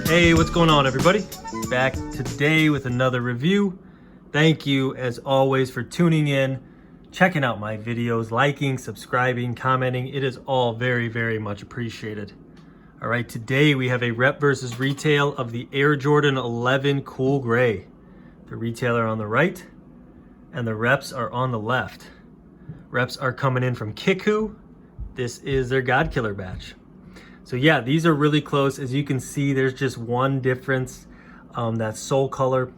Hey, what's going on, everybody? Back today with another review. Thank you, as always, for tuning in, checking out my videos, liking, subscribing, commenting. It is all very, very much appreciated. All right, today we have a rep versus retail of the Air Jordan 11 Cool Gray. The retailer on the right, and the reps are on the left. Reps are coming in from KICKWHO. This is their GODKILLER batch. So yeah, these are really close. As you can see, there's just one difference. That sole color,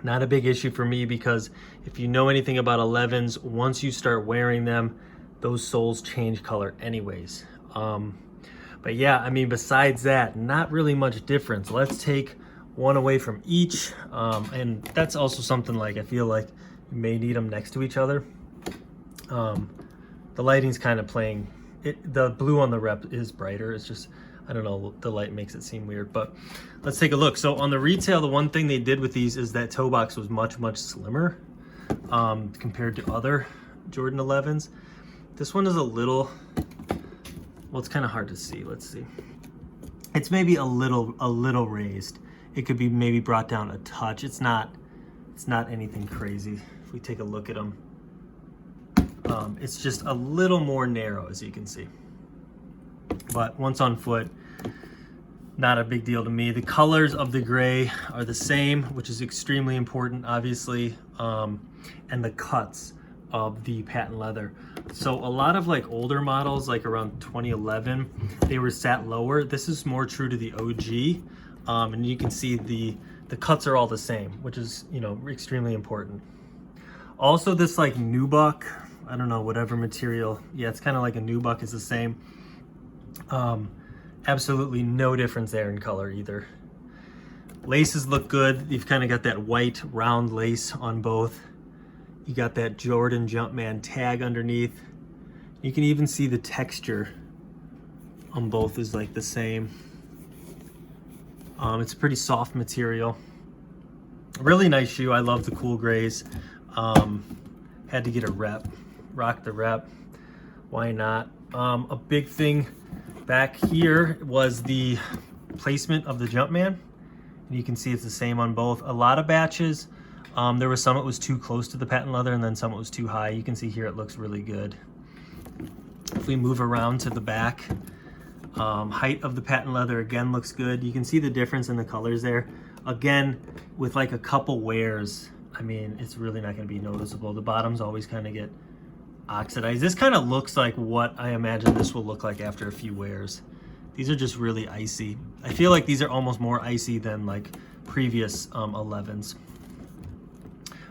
not a big issue for me, because if you know anything about 11s, once you start wearing them, those soles change color anyways. But yeah, I mean, besides that, not really much difference. Let's take one away from each. And that's also something, like, I feel like you may need them next to each other. The lighting's kind of playing. The blue on the rep is brighter. It's just, I don't know, the light makes it seem weird, but let's take a look. So on the retail, the one thing they did with these is that toe box was much, much slimmer compared to other Jordan 11s. This one is a little, well, it's kind of hard to see. Let's see. It's maybe a little raised. It could be maybe brought down a touch. It's not anything crazy. If we take a look at them, it's just a little more narrow, as you can see. But once on foot, not a big deal to me. The colors of the gray are the same, which is extremely important, obviously, and the cuts of the patent leather. So a lot of like older models, like around 2011, they were sat lower. This is more true to the OG, and you can see the cuts are all the same, which is, you know, extremely important. Also, this like nubuck, I don't know, whatever material. Yeah, it's kind of like a nubuck, is the same. Absolutely no difference there in color either. Laces look good. You've kind of got that white round lace on both. You got that Jordan Jumpman tag underneath. You can even see the texture on both is like the same. It's a pretty soft material. Really nice shoe. I love the cool grays. Had to get a rep. Rock the rep. Why not? A big thing back here was the placement of the Jumpman. And you can see it's the same on both. A lot of batches, there was some it was too close to the patent leather, and then some it was too high. You can see here it looks really good. If we move around to the back, height of the patent leather again looks good. You can see the difference in the colors there. Again, with like a couple wears, I mean, it's really not going to be noticeable. The bottoms always kind of get oxidized. This kind of looks like what I imagine this will look like after a few wears. These are just really icy. I feel like these are almost more icy than like previous 11s.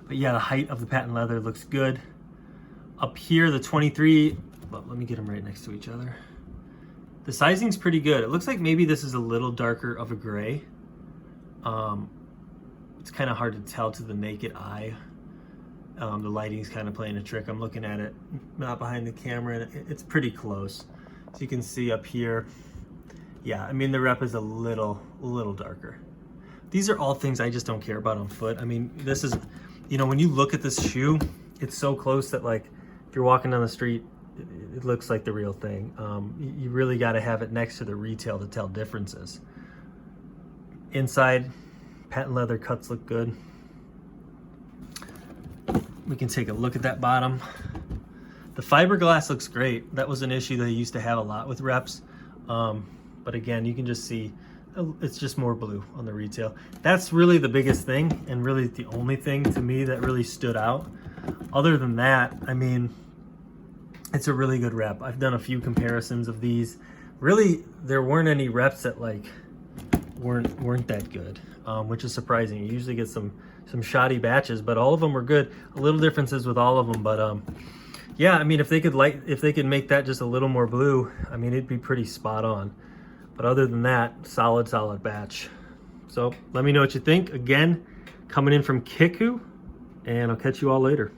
But yeah, the height of the patent leather looks good. Up here, the 23, well, let me get them right next to each other. The sizing's pretty good. It looks like maybe this is a little darker of a gray. It's kind of hard to tell to the naked eye. The lighting's kind of playing a trick. I'm looking at it not behind the camera, and it's pretty close. So you can see up here, yeah, I mean, the rep is a little darker. These are all things I just don't care about on foot. I mean, this is, you know, when you look at this shoe, it's so close that, like, if you're walking down the street, it looks like the real thing. You really got to have it next to the retail to tell differences. Inside, patent leather cuts look good. We can take a look at that bottom. The fiberglass looks great. That was an issue they used to have a lot with reps. But again, you can just see it's just more blue on the retail. That's really the biggest thing, and really the only thing to me that really stood out. Other than that, I mean, it's a really good rep. I've done a few comparisons of these. Really, there weren't any reps that like weren't that good, which is surprising. You usually get some shoddy batches, but all of them were good. A little differences with all of them, but yeah, I mean, if they could make that just a little more blue, I mean, it'd be pretty spot on. But other than that, solid batch. So let me know what you think. Again, coming in from KICKWHO, and I'll catch you all later.